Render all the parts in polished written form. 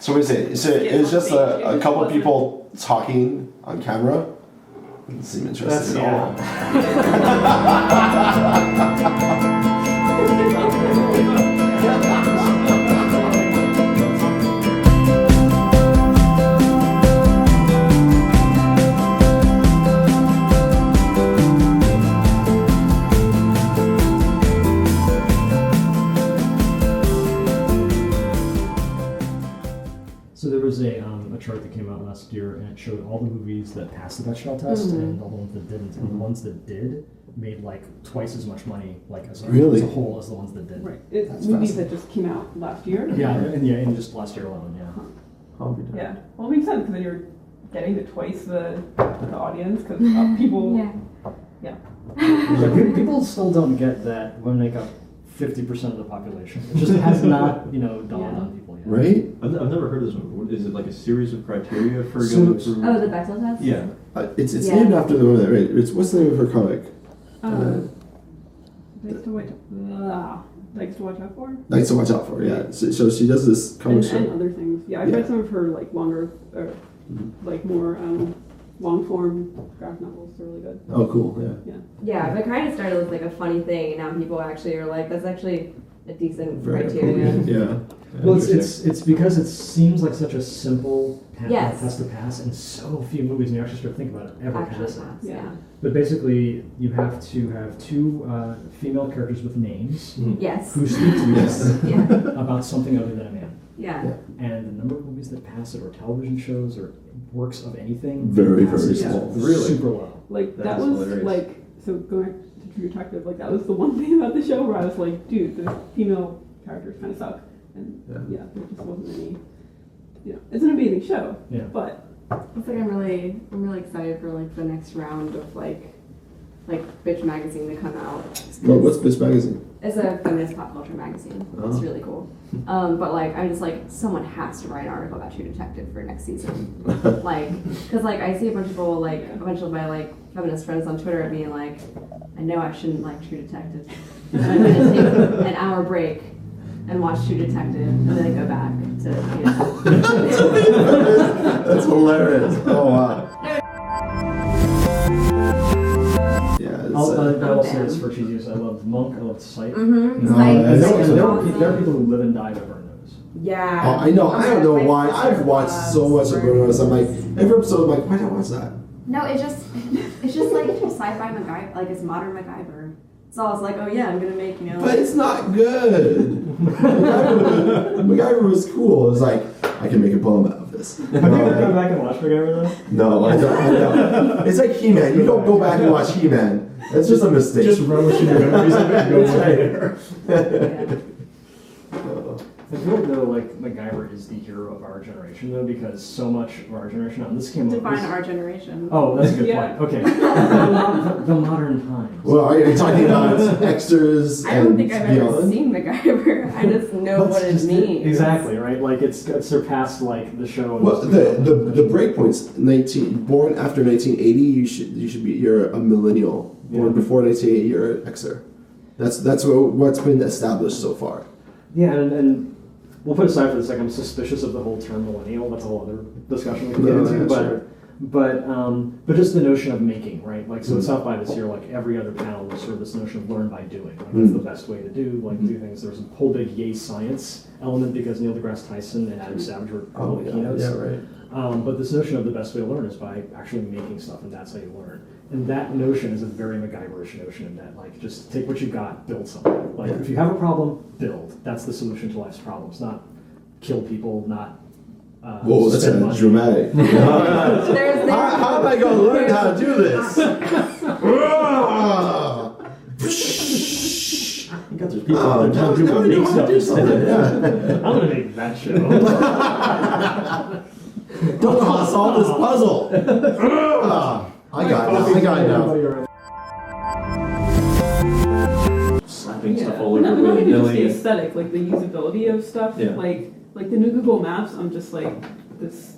So what is it? So it was just a couple of people talking on camera? Doesn't seem interesting at all. So there was a chart that came out last year, and it showed all the movies that passed the Bechdel test and all the ones that didn't. And the ones that did made like twice as much money, like as a whole, as the ones that didn't. Right. It's movies that just came out last year. Yeah, in just last year alone. Yeah. Huh. Yeah. Well, it makes sense because then you're getting to twice the audience because people. Yeah. People still don't get that women make up 50% of the population. It just has not, dawned on people yet. Right? I've never heard of this one. Is it like a series of criteria for So- going through? Oh, the Bechdel test? Yeah. It's named after the woman, right? What's the name of her comic? Likes to watch out for. Likes to Watch Out For, yeah. So she does this comic And show. other things. Yeah, I've read some of her like longer, or like more long form graphic novels. They're really good. Oh, cool, yeah. Yeah, but it kind of started with like a funny thing, and now people actually are like, that's actually a decent Very criteria. appropriate, yeah. Well, it's because it seems like such a simple test to pass, and so few movies, and you actually start thinking about it, ever Actually pass it. pass, Yeah. But basically, you have to have two female characters with names Yes. who speak to each Yeah. other about something other than a man. Yeah. And the number of movies that pass it, or television shows, or works of anything, Very, passes very is small. Really? super low. Like that That's was hilarious. like, so going back to True Detective, like that was the one thing about the show where I was like, dude, the female characters kind of suck, and there just wasn't any. It's an amazing show. Yeah. But It's like I'm really excited for like the next round of like Bitch magazine to come out. What's Bitch Magazine? It's a feminist pop culture magazine. It's really cool. But like I'm just like, someone has to write an article about True Detective for next season. Because like I see a bunch of people, like a bunch of my like feminist friends on Twitter being like, I know I shouldn't like True Detective. And I'm gonna take an hour break and watch True Detective and then go back to That's hilarious. Oh, wow. Yeah, I will say this for cheesy use. I loved Monk, I loved Sight. Mm-hmm. No, Like, I know it's it's There awesome. are people who live and die over those. Yeah. Oh, I know. I don't know why. I've watched so much of Bruno. I'm like, every episode, I'm like, why did I watch that? No, it's just like sci-fi MacGyver, like it's modern MacGyver. So I was like, oh yeah, I'm gonna make, But it's not good. MacGyver was cool. It was like, I can make a poem out of this. Have you ever gone back and watched MacGyver though? No, I don't. It's like He-Man. You don't go back and watch He-Man. It's just a mistake. Just relish in your memories of it and go there. yeah. I feel like though, like MacGyver is the hero of our generation though, because so much of our generation, and this came up. Define our generation. Oh, that's a good Yeah. point. Okay. the modern times. Well, are you talking about extras I don't and think I've ever beyond? seen MacGyver. I just know what it means. Exactly, right? Like it's surpassed like the show. and Well, most the breakpoints, born after 1980, you're a millennial. Born before 1980, you're an Xer. That's what's been established so far. Yeah, and we'll put aside for a second. I'm suspicious of the whole term millennial. That's a whole other discussion we can get into. But just the notion of making, right? Like so, at South by this year, like every other panel was sort of this notion of learn by doing. Like that's the best way to do things. There's a whole big yay science element because Neil deGrasse Tyson and Adam Savage were keynotes. Yeah, right. But this notion of the best way to learn is by actually making stuff, and that's how you learn. And that notion is a very MacGyverish notion in that, like, just take what you got, build something. Like, if you have a problem, build. That's the solution to life's problems, not kill people, not Whoa, that's spend money. dramatic. There's How am I going to learn how to do this? You got those people that tell people to make stuff. I'm gonna make that show. Don't know how to solve this puzzle. I got it now. Slapping stuff all over not even just the willy-nilly. aesthetic, like the usability of stuff. Yeah. Like the new Google Maps, I'm just like this.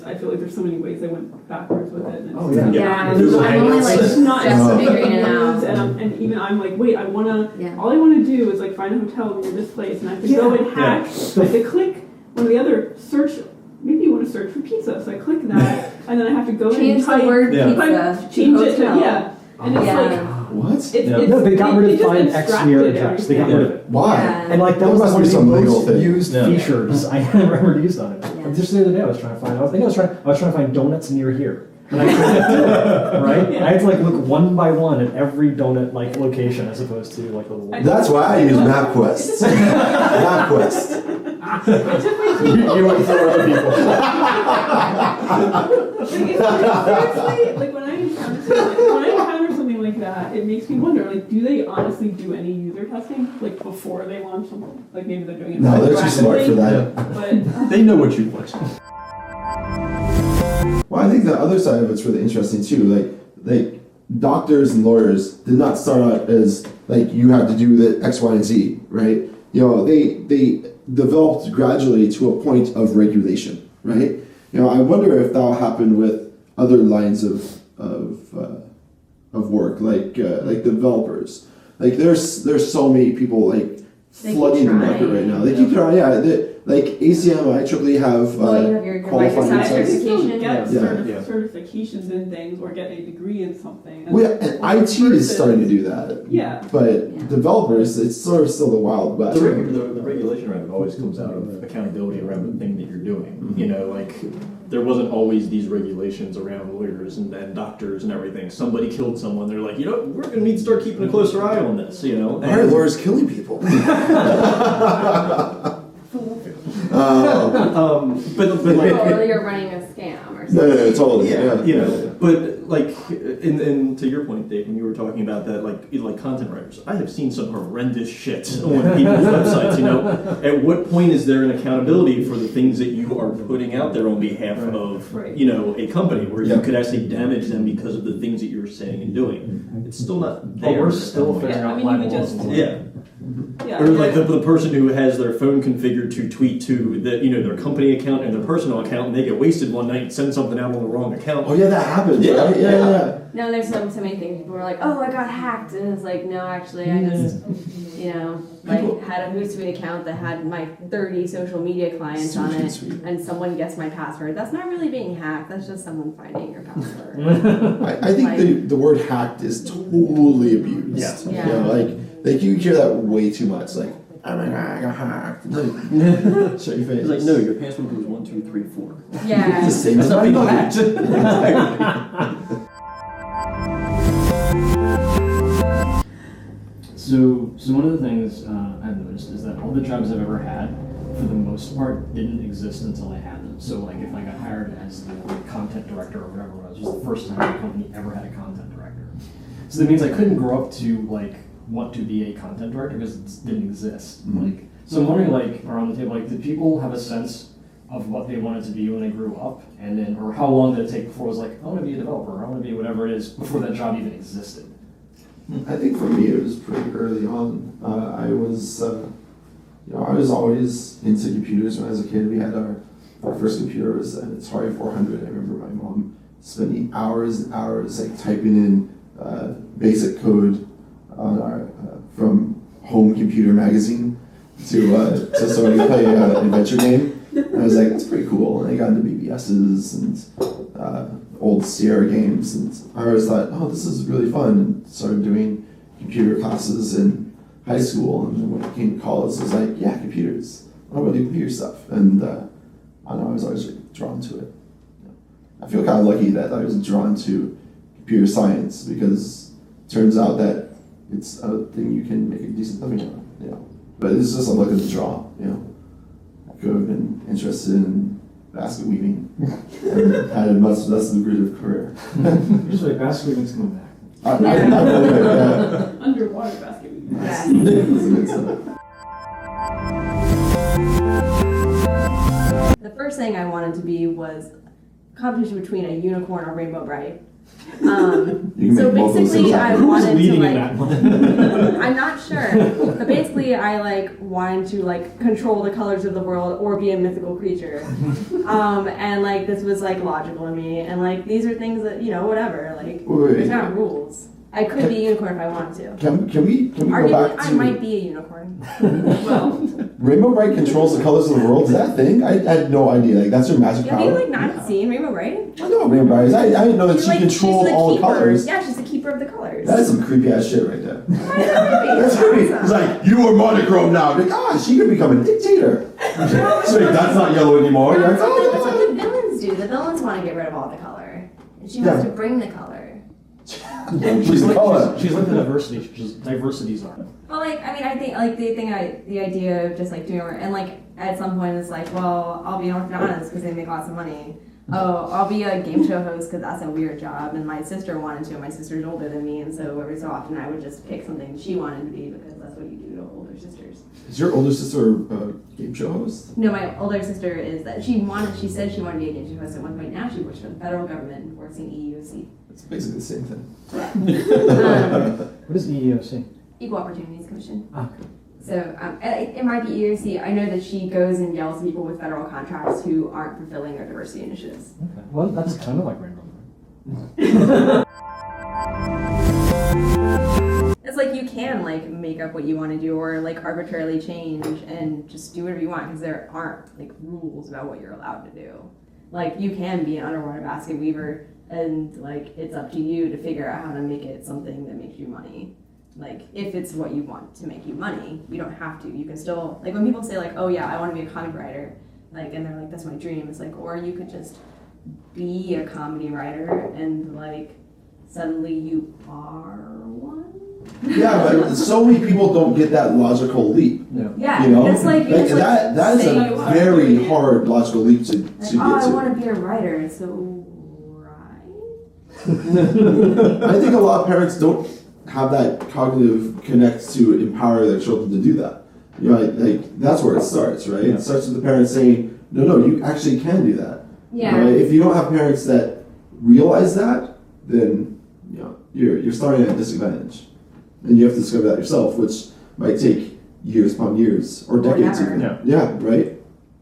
I feel like there's so many ways I went backwards with it. And Oh, yeah. Yeah, There's I'm only like it's not just as figuring it out. and even I'm like, wait, I wanna. Yeah. All I want to do is like find a hotel near this place, and I could go and hack. I could click on the other search, maybe you want to search for pizza. So I click that, and then I have to go in Change and type the word Yeah. pizza. change it to, hotel. yeah. And it's Yeah. like, What? it's, Yeah. it's, No, they got rid of just find X abstracted mirror address. They got rid of it. Why? Yeah. And like that There was must one be of the some legal most thing. used Yeah. features I ever used on it. Yeah. Just the other day I was trying to find. I was trying to find donuts near here. And I couldn't do it, right? Yeah. I had to like look one by one at every donut like location as opposed to like little. That's why I use MapQuest. MapQuest. it took me You went for other people. seriously, like when I encounter something like that, it makes me wonder, like, do they honestly do any user testing, like, before they launch something? Like, maybe they're doing it No, they're too smart for proactively, that. But They know what you want. Well, I think the other side of it's really interesting too. Like doctors and lawyers did not start out as like you had to do the X, Y, and Z, right? You know, they developed gradually to a point of regulation, right? You know, I wonder if that'll happen with other lines of work, like developers. Like there's so many people like They flooding the keep market trying. right now. They keep trying, yeah. Like ACM, IEEE have Well, you have your qualifying Microsoft insights. they still certification. get Yeah. certifications in things or get a degree in something. Well, yeah, and IT is starting to do that. Yeah. But Yeah. developers, it's sort of still the wild west. The regulation around it always comes out of accountability around the thing that you're doing. You know, like there wasn't always these regulations around lawyers and doctors and everything. Somebody killed someone. They're like, you know, we're going to need to start keeping a closer eye on this. You know, Why are lawyers killing people? but like. Or you're running a scam or No, something. totally. Yeah, you know, but like, and to your point, Dave, when you were talking about that, like content writers, I have seen some horrendous shit on people's websites. You know, at what point is there an accountability for the things that you are putting out there on behalf of, Right. you know, a company where Yeah. you could actually damage them because of the things that you're saying and doing? It's still not But there. we're still figuring Yeah, I out mean, you libel would laws. just- and Yeah. Yeah. Or like the person who has their phone configured to tweet to their company account and their personal account, and they get wasted one night and send something out on the wrong account. Oh yeah, that happens. Yeah, Right? yeah. No, there's so many things. People were like, "Oh, I got hacked," and it's like, "No, actually, I just, People- had a Hootsuite account that had my 30 social media clients on it, Hootsuite. and someone guessed my password. That's not really being hacked. That's just someone finding your password." I think the word hacked is totally abused. Yeah. Yeah. You know, like you hear that way too much. Like, oh my god, I got hacked. No, shut your face. It's like, no, your password was 1, 2, 3, 4. Yeah. It's the same That's as not my being money. hacked. So one of the things I've noticed is that all the jobs I've ever had, for the most part, didn't exist until I had them. So like if I got hired as the content director or whatever it was the first time the company ever had a content director. So that means I couldn't grow up to like want to be a content director because it didn't exist. Mhm. Like so I'm wondering like around the table, like did people have a sense of what they wanted to be when they grew up, and then or how long did it take before it was like I want to be a developer, or I want to be whatever it is before that job even existed? I think for me it was pretty early on. I was always into computers when I was a kid. We had our first computer was an Atari 400. I remember my mom spending hours and hours like typing in basic code on our from Home Computer Magazine to so we could play an adventure game. And I was like, that's pretty cool. And I got into BBSs and old Sierra games, and I always thought, oh, this is really fun, and started doing computer classes in high school. And then when I came to college, I was like, yeah, computers. I want to do computer stuff. And I don't know, I was always really drawn to it. I feel kind of lucky that I was drawn to computer science because it turns out that it's a thing you can make a decent living on. You know, but it's just a luck of the draw. You know, I could have been interested in basket weaving and had a much less lucrative career. Just like basket weaving's coming back. I believe it, yeah. Underwater basket weaving. Yes. It's good stuff. The first thing I wanted to be was competition between a unicorn or Rainbow Bright. You can So make both those basically, things I happen. wanted to leading in like. that one? I'm not sure, but basically, I like wanted to like control the colors of the world or be a mythical creature, and like this was like logical to me, and like these are things that whatever, like Wait. there's not rules. I could be a unicorn if I wanted to. Can we go back Arguably, to I might be a unicorn. Well, Rainbow Bright controls the colors of the world? Is that a thing? I had no idea. Like that's her magic Have you power. like not seen Rainbow Bright? I know what Rainbow Bright is. I didn't know that She's she like, controlled she's the all the keeper. colors. Yeah, she's the keeper of the colors. That is some creepy ass shit right there. Why is that creepy? That's creepy. Awesome. It's like you are monochrome now. Like, she could become a dictator. So wait, that's not yellow anymore. You're like, That's oh, what the villains do. The villains want to get rid of all the color. And she wants Yeah. to bring the color. she's the color. She's like the diversity czar. Well, like, I mean, I think, like, the idea of just, like, doing it, and, like, at some point it's like, well, I'll be an orthodontist because they make lots of money. Oh, I'll be a game show host because that's a weird job, and my sister wanted to, and my sister's older than me, and so every so often I would just pick something she wanted to be because that's what you do to older sisters. Is your older sister a game show host? No, my older sister is that she said she wanted to be a game show host at one point. Now she works for the federal government enforcing EEOC. It's basically the same thing. What is EEOC? Equal Opportunities Commission. Ah. So it might be EEOC. I know that she goes and yells at people with federal contracts who aren't fulfilling their diversity initiatives. Okay. Well, that's kind of like Rainbow Bright. It's like you can like make up what you want to do or like arbitrarily change and just do whatever you want because there aren't like rules about what you're allowed to do. Like you can be an underwater basket weaver and like it's up to you to figure out how to make it something that makes you money. Like if it's what you want to make you money, you don't have to. You can still like when people say like, oh yeah, I want to be a comic writer, like and they're like, that's my dream. It's like, or you could just be a comedy writer and like suddenly you are one. Yeah, but so many people don't get that logical leap. Yeah, You know, it's like it's like that is saying, a very hard logical leap to like, get oh, I to. want to be a writer, so right. I think a lot of parents don't have that cognitive connect to empower their children to do that. You know, like that's where it starts, right? Yeah. It starts with the parents saying, no, you actually can do that. Yeah. You know, if you don't have parents that realize that, then you know you're starting at a disadvantage, and you have to discover that yourself, which might take years upon years or decades never. even. Yeah, right.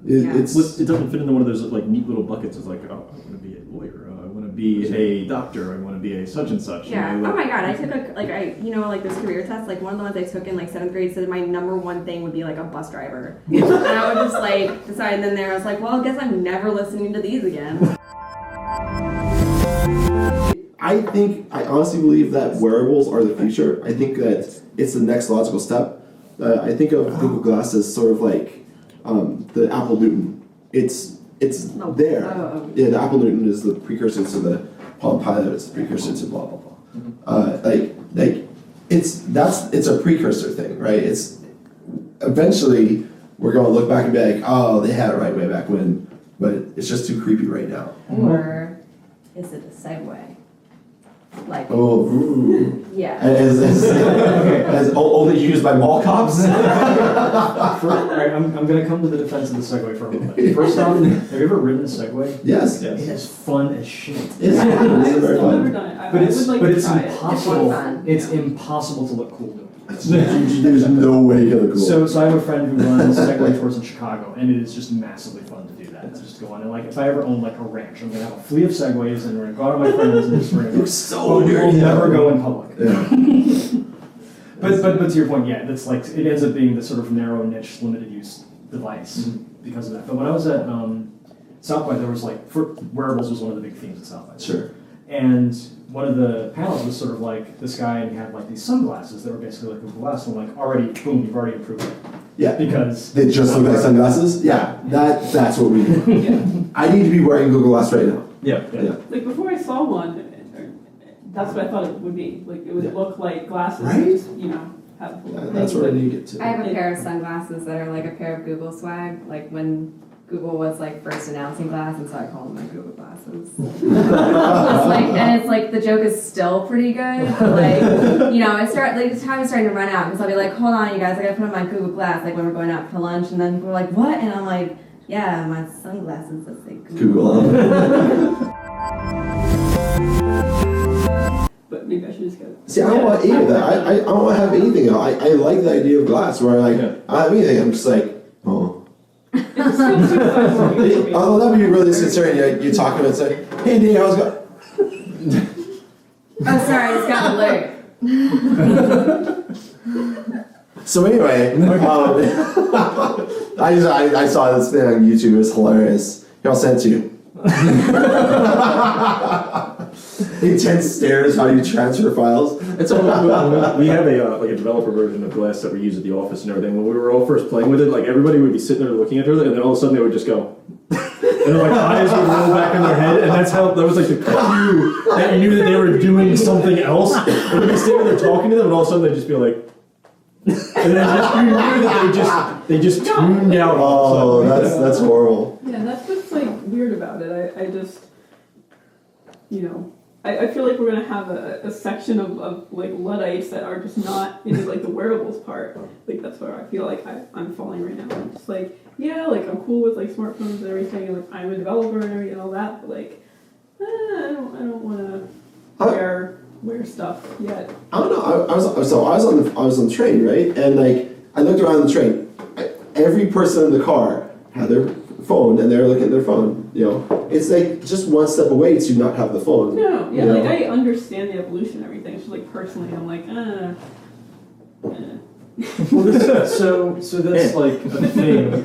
Yeah. It's It doesn't fit into one of those like neat little buckets. It's like, oh, I want to be a lawyer. I want to be a doctor. I want to be a such and such. Yeah. You know, Oh like- my god, I took like those career tests. Like one of the ones I took in like 7th grade said my number one thing would be like a bus driver, and I would just like decide. And then there I was like, well, I guess I'm never listening to these again. I honestly believe that wearables are the future. I think that it's the next logical step. I think of Google Glass as sort of like the Apple Newton. It's there. Oh. Yeah, the Apple Newton is the precursor to the Palm Pilot. It's the precursor to blah blah blah. Like it's a precursor thing, right? It's eventually we're going to look back and be like, oh, they had it right way back when, but it's just too creepy right now. Or is it a Segway? Like Oh, ooh. yeah. As only used by mall cops? Alright, I'm going to come to the defense of the Segway for a moment. First off, have you ever ridden a Segway? Yes. It is fun as shit. It's I've very still never fun. done it. But I it's would like but to it's try it. impossible. fun. It's impossible to look cool doing it. There's no way to look cool. So I have a friend who runs Segway tours in Chicago, and it is just massively fun to do that. It's just go on and like if I ever own like a ranch, I'm gonna have a fleet of Segways, and we're gonna go out with my friends and just we're gonna You're go. so But we'll nerdy. never go in public. Yeah. But to your point, yeah, that's like it ends up being this sort of narrow niche, limited use device because of that. But when I was at South by, there was like wearables was one of the big themes at South by. Sure. And one of the panels was sort of like this guy, and he had like these sunglasses that were basically like Google Glass, and like already, boom, you've already improved it. Yeah. Because They just look like sunglasses? Yeah. That's what we do. Yeah. I need to be wearing Google Glass right now. Yeah. Yeah. Like before I saw one, that's what I thought it would be. Like it would Yeah. look like glasses, Right? just, you know, have That's where I need to get to. I have a pair of sunglasses that are like a pair of Google swag, like when Google was like first announcing Glass, and so I call them my Google glasses. It's like the joke is still pretty good, but like time is starting to run out because I'll be like, hold on, you guys, I gotta put on my Google Glass, like when we're going out for lunch, and then we're like, what? And I'm like, yeah, my sunglasses that say Google. But maybe I should just go. See, I don't want any of that. I don't want to have anything. I like the idea of glass where I don't have anything. I'm just like, oh. It's still too fun for me. Oh, that would be really disconcerting. You're talking and say, hey, Dee, how's it going? Oh, sorry, I just got an alert. So anyway, I saw this thing on YouTube. It was hilarious. Here, I'll send it to you. Intense stares. How you transfer files? It's all, we have a like a developer version of Glass that we use at the office and everything. When we were all first playing with it, like everybody would be sitting there looking at her, and then all of a sudden they would just go, and like eyes would roll back in their head, and that was like the cue that you knew that they were doing something else. And you'd be sitting there talking to them, and all of a sudden they'd just be like, and then just, you knew that they just tuned out. Oh, that's horrible. Yeah, that's what's like weird about it. I just, you know, I feel like we're gonna have a section of like Luddites that are just not into like the wearables part. Like that's where I feel like I'm falling right now. I'm just like, yeah, like I'm cool with like smartphones and everything, and like I'm a developer and everything and all that, but like, I don't want to wear stuff yet. I don't know. I was on the train, right? And like I looked around the train. Every person in the car had their phone, and they're looking at their phone. You know, it's like just one step away to not have the phone. No, yeah, you know? like I understand the evolution and everything. It's just like personally, I'm like, Well, so that's like a thing.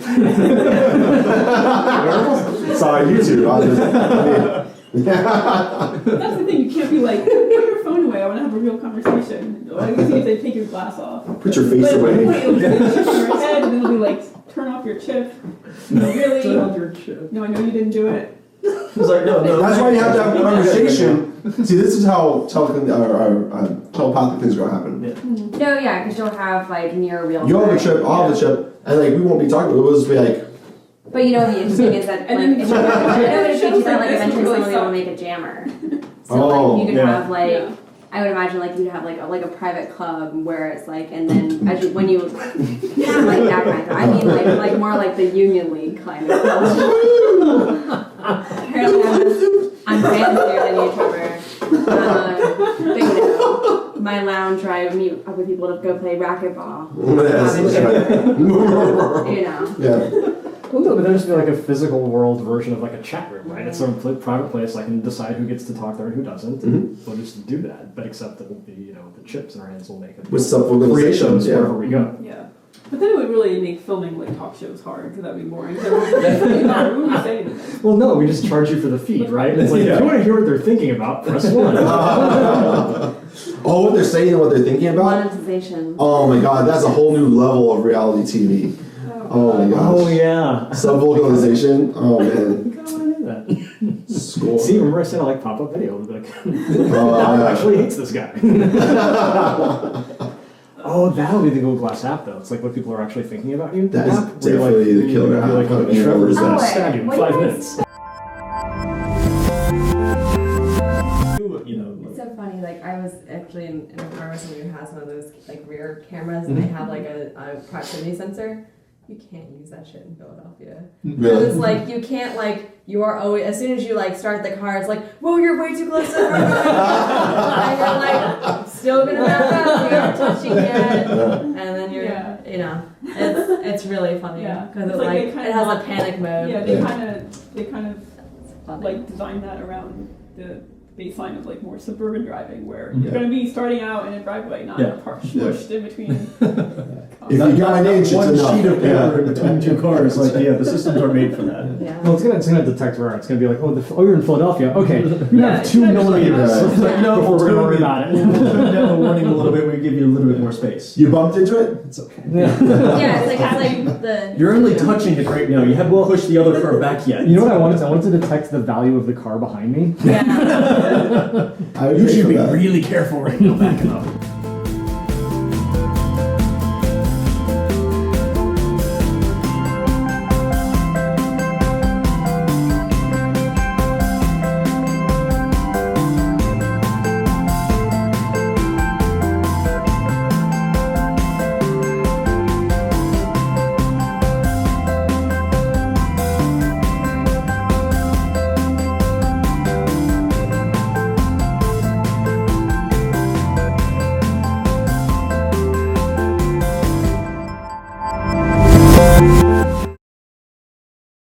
Sorry, YouTube. That's the thing. You can't be like, put your phone away. I want to have a real conversation. I can see if they take your glass off. Put your face away. It'll be a chip on your head, and then it'll be like, turn off your chip. No, really? Turn off your chip. No, I know you didn't do it. It's like, no. That's why you have to have a conversation. See, this is how telepathic things are going to happen. Yeah. No, yeah, because you'll have like near real. You'll have the chip, I'll have the chip, and like we won't be talking. We'll just be like. But you know what the interesting is that And like, then if you do that, like this eventually really someone will suck. make a jammer. So Oh, like you could yeah. have like. Yeah. I would imagine like you'd have like a private club where it's like, and then as you, when you not like that kind of, I mean like more like the Union League kind of club. Apparently I'm fancier than you, Trevor. But you know, my lounge where I meet other people to go play racquetball. You know. Yeah. Well, no, but there's like a physical world version of like a chat room, right? It's a private place. I can decide who gets to talk there and who doesn't. And we'll just do that. But except it will be, you know, the chips in our hands will make it. With self-organization, yeah. Wherever we go. Yeah. But then it would really make filming like talk shows hard because that'd be boring. We wouldn't be saying anything. Well, no, we just charge you for the feed, right? It's like, if you want to hear what they're thinking about, press 1. Oh, what they're saying and what they're thinking about? Monetization. Oh my god, that's a whole new level of reality TV. Oh my gosh. Oh, yeah. Self-organization? Oh man. God, I knew that. Score. See, remember I said I like pop-up video? Like, yeah. actually hates this guy. Oh, that'll be the Google Glass app, though. It's like what people are actually thinking about you. That is app, where you're definitely the killer you're like, app. oh, Trevor's Oh, gonna wait. stab you in What 5 do you minutes. You know, It's so funny, like I was actually in a car with somebody who has one of those like rear cameras and they have like a proximity sensor. You can't use that shit in Philadelphia. Really? It's like you can't like you are always as soon as you like start the car, it's like, whoa, you're way too close to the road. And you're like still gonna back up, we aren't touching yet. And then you're you know, it's really funny. Yeah. Because It's it like like they it has a panic mode. Yeah, they kind of Funny. like design that around the baseline of like more suburban driving where Yeah. you're going to be starting out in a driveway, not Yeah. smushed in between. If you got an inch, it's one enough. sheet of paper Yeah. between two cars, like the systems are made for that. Yeah. Well, it's gonna detect where it's gonna be like, oh, you're in Philadelphia. Okay, you Yeah, have 2 it's millimeters actually- Like, no, before we're gonna worry totally. about We'll it. turn down the warning a little bit. We give you a little bit more space. You bumped into it? It's okay. Yeah. Yeah, it's like the You're only touching it right now. You haven't pushed the other car back yet. You know what I wanted? I wanted to detect the value of the car behind me. yeah. I would You pay should for be that. really careful right now backing up.